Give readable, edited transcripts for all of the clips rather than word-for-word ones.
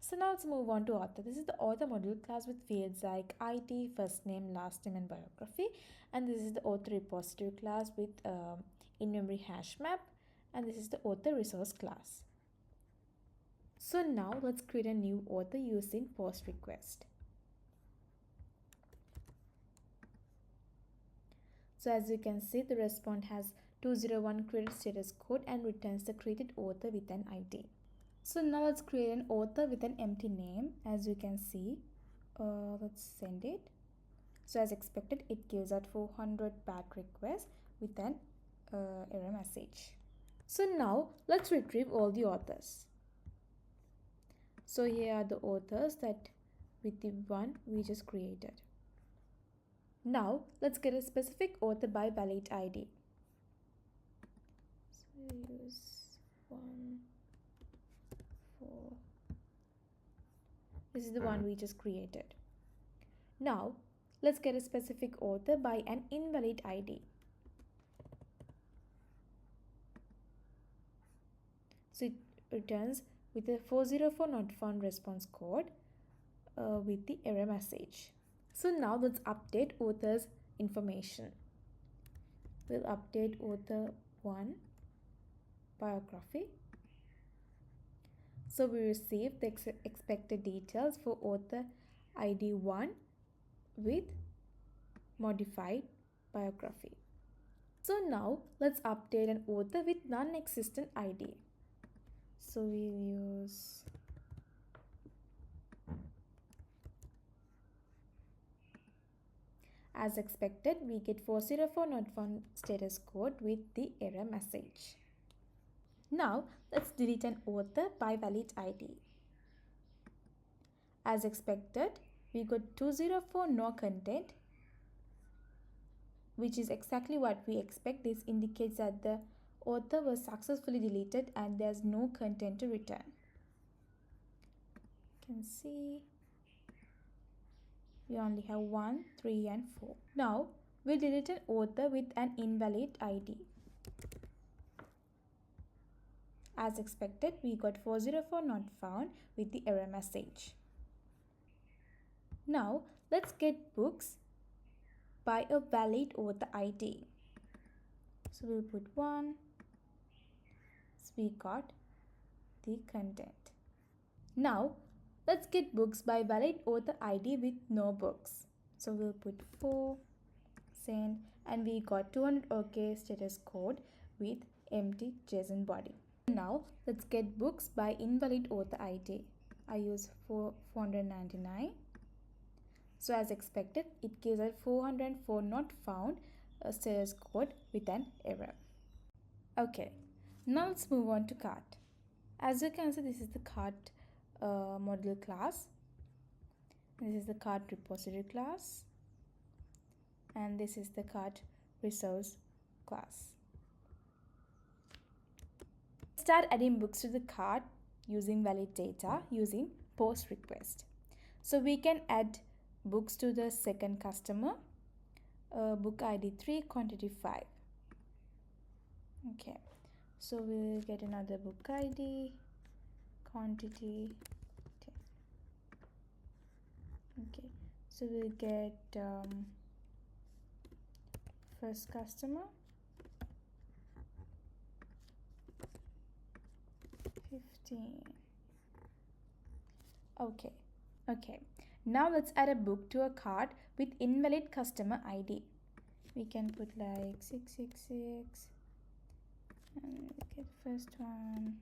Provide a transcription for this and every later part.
So now let's move on to author. This is the author module class with fields like ID, first name, last name, and biography. And this is the author repository class with in-memory hash map. And this is the author resource class. So now let's create a new author using post request. So as you can see, the response has 201 created status code and returns the created author with an ID. So now let's create an author with an empty name. As you can see, let's send it. So as expected, it gives out 400 bad requests with an error message. So now let's retrieve all the authors. So here are the authors that with the one we just created. Now let's get a specific author by valid ID. So use 1, 4. This is the one we just created. Now let's get a specific author by an invalid ID. So it returns with a 404 not found response code with the error message. So now let's update author's information. We'll update author 1 biography. So we received the expected details for author ID 1 with modified biography. So now let's update an author with non-existent ID. So we'll use as expected, we get 404 not found status code with the error message. Now let's delete an author by valid ID. As expected, we got 204 no content, which is exactly what we expect. This indicates that the author was successfully deleted and there's no content to return. You can see we only have 1, 3, and 4. Now we'll delete an author with an invalid ID. As expected, we got 404 not found with the error message. Now let's get books by a valid author ID. So we'll put 1. So we got the content. Now let's get books by valid author ID with no books. So we'll put 4, send, and we got 200 OK status code with empty JSON body. Now let's get books by invalid author ID. I use 499. So as expected, it gives us 404 not found status code with an error. Okay, now let's move on to cart. As you can see, this is the cart module class. This is the cart repository class. And this is the cart resource class. Start adding books to the cart using valid data using post request. So we can add books to the second customer, book ID 3, quantity 5. Okay, so we'll get another book ID, quantity 10. Okay, so we'll get first customer 15. Okay, now let's add a book to a cart with invalid customer ID. We can put like 666 and get first one.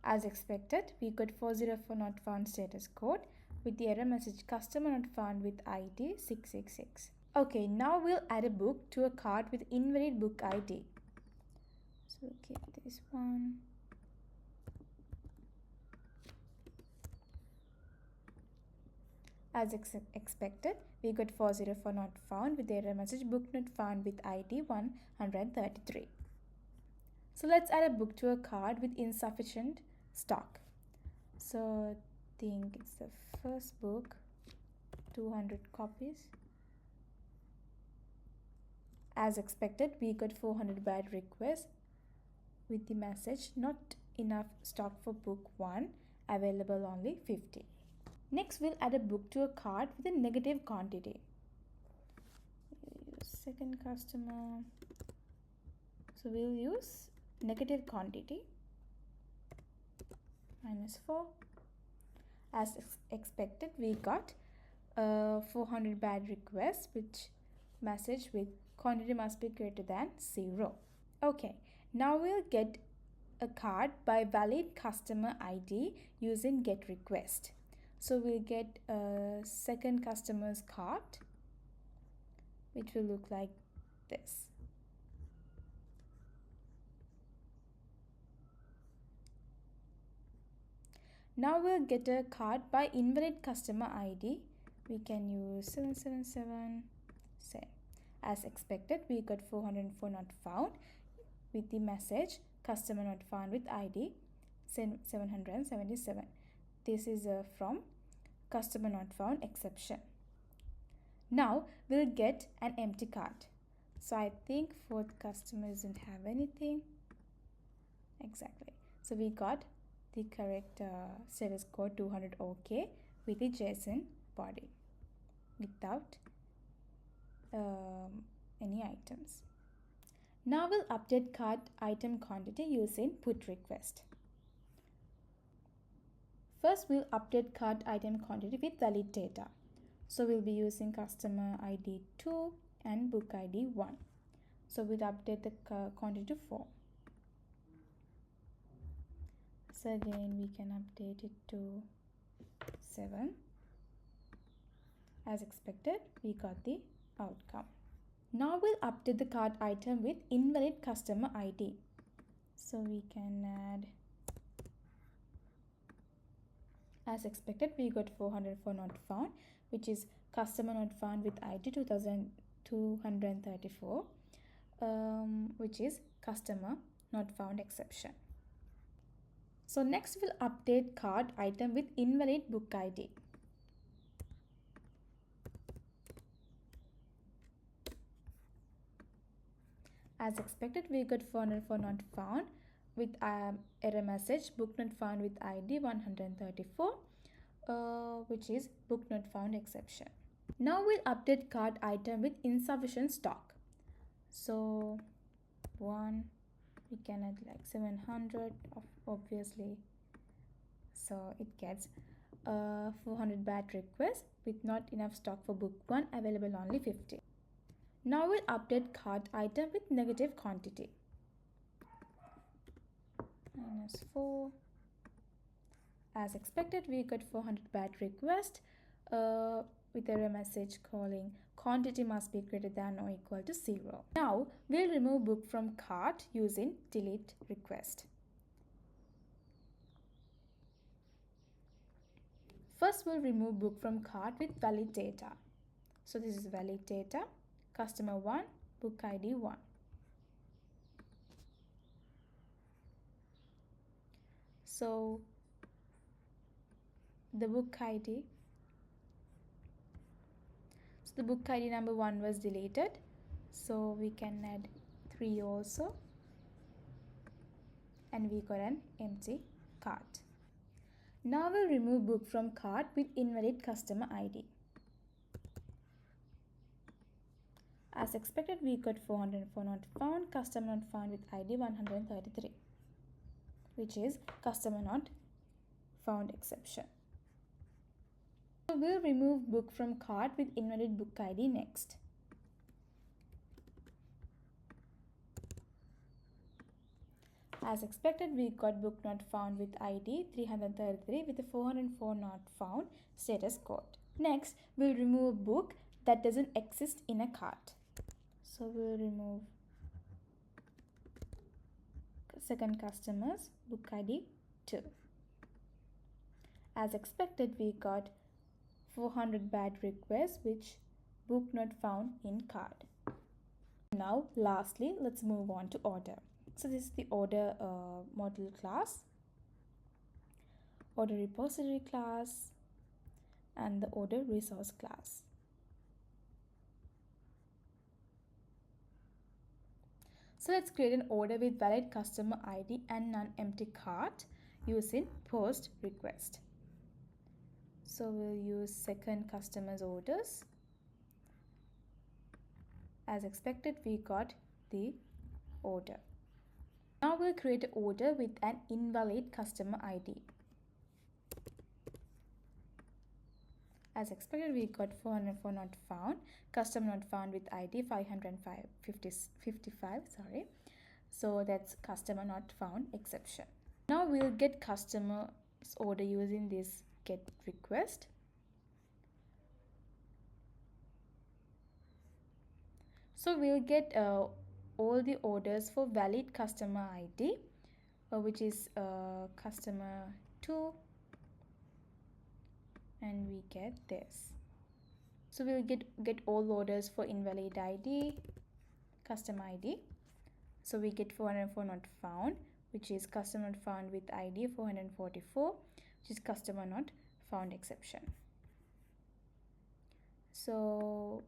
As expected, we got 404 not found status code with the error message customer not found with ID 666. Okay, now we'll add a book to a cart with invalid book ID. So we'll keep this one. As expected, we got 404 not found with the error message book not found with ID 133. So let's add a book to a cart with insufficient stock. So I think it's the first book, 200 copies. As expected, we got 400 bad requests with the message not enough stock for book 1, available only 50. Next, we'll add a book to a cart with a negative quantity. Second customer, so we'll use negative quantity -4. As expected, we got 400 bad requests, which message with quantity must be greater than 0. Okay, now we'll get a card by valid customer ID using get request. So we'll get a second customer's card, which will look like this. Now we'll get a card by invalid customer ID. We can use 777. Say, as expected, we got 404 not found with the message customer not found with ID 777. This is from customer not found exception. Now we'll get an empty card. So I think fourth customer doesn't have anything. Exactly. So we got the correct status code 200 OK with the JSON body without any items. Now we'll update cart item quantity using put request. First, we'll update cart item quantity with valid data. So we'll be using customer ID 2 and book ID 1. So we'll update the quantity to 4. So again, we can update it to 7. As expected, we got the outcome. Now we'll update the cart item with invalid customer ID. So we can add, as expected, we got 404 not found, which is customer not found with ID 2234, which is customer not found exception. So next we'll update cart item with invalid book ID. As expected, we got 404 not found with error message book not found with ID 134, which is book not found exception. Now we'll update cart item with insufficient stock. So 1, we can add like 700 obviously. So it gets 400 bad requests with not enough stock for book 1, available only 50. Now we'll update cart item with negative quantity. -4. As expected, we got 400 bad requests with error message calling quantity must be greater than or equal to 0. Now we'll remove book from cart using delete request. First, we'll remove book from cart with valid data. So this is valid data. Customer 1, book ID 1. So the book ID, the book ID number 1 was deleted. So we can add 3 also. And we got an empty cart. Now we'll remove book from cart with invalid customer ID. As expected, we got 404 not found, customer not found with ID 133, which is customer not found exception. So we'll remove book from cart with invalid book ID next. As expected, we got book not found with ID 333 with a 404 not found status code. Next, we'll remove a book that doesn't exist in a cart. So we'll remove second customer's book ID 2. As expected, we got 400 bad requests which book not found in cart. Now lastly, let's move on to order. So this is the order model class, order repository class, and the order resource class. So let's create an order with valid customer ID and non-empty cart using post request. So we'll use second customer's orders. As expected, we got the order. Now we'll create an order with an invalid customer ID. As expected, we got 404 not found, customer not found with ID 555, sorry. So that's customer not found exception. Now we'll get customer's order using this get request. So we'll get all the orders for valid customer ID, which is customer 2, and we get this. So we'll get all orders for invalid ID, customer ID. So we get 404 not found, which is customer not found with ID 444, which is customer not found exception. So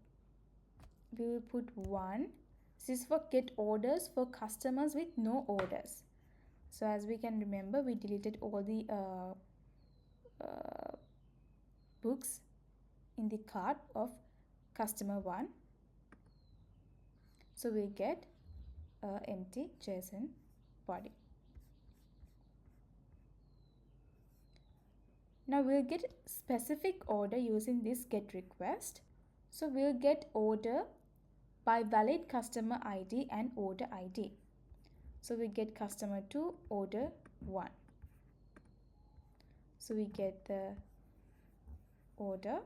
we will put 1. This is for get orders for customers with no orders. So as we can remember, we deleted all the books in the cart of customer 1. So we'll get empty JSON body. Now we'll get specific order using this get request. So we'll get order by valid customer ID and order ID. So we get customer 2, order 1. So we get the order.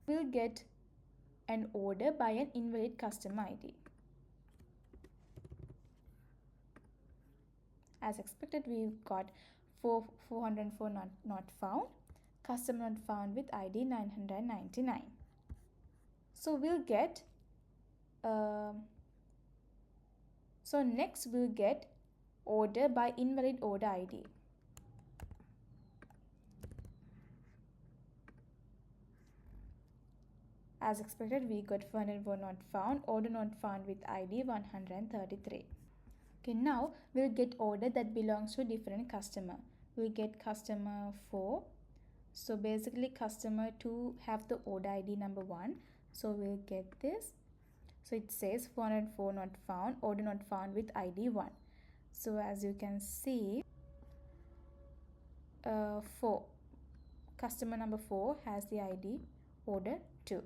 We'll get an order by an invalid customer ID. As expected, we got 404 not found, customer not found with ID 999. So we'll get so next we'll get order by invalid order ID. As expected, we got 404 not found, order not found with ID 133. Okay, now we'll get order that belongs to a different customer. We'll get customer 4. So basically customer 2 have the order ID number 1. So we'll get this. So it says 404 not found, order not found with ID 1. So as you can see, 4. Customer number 4 has the ID order 2.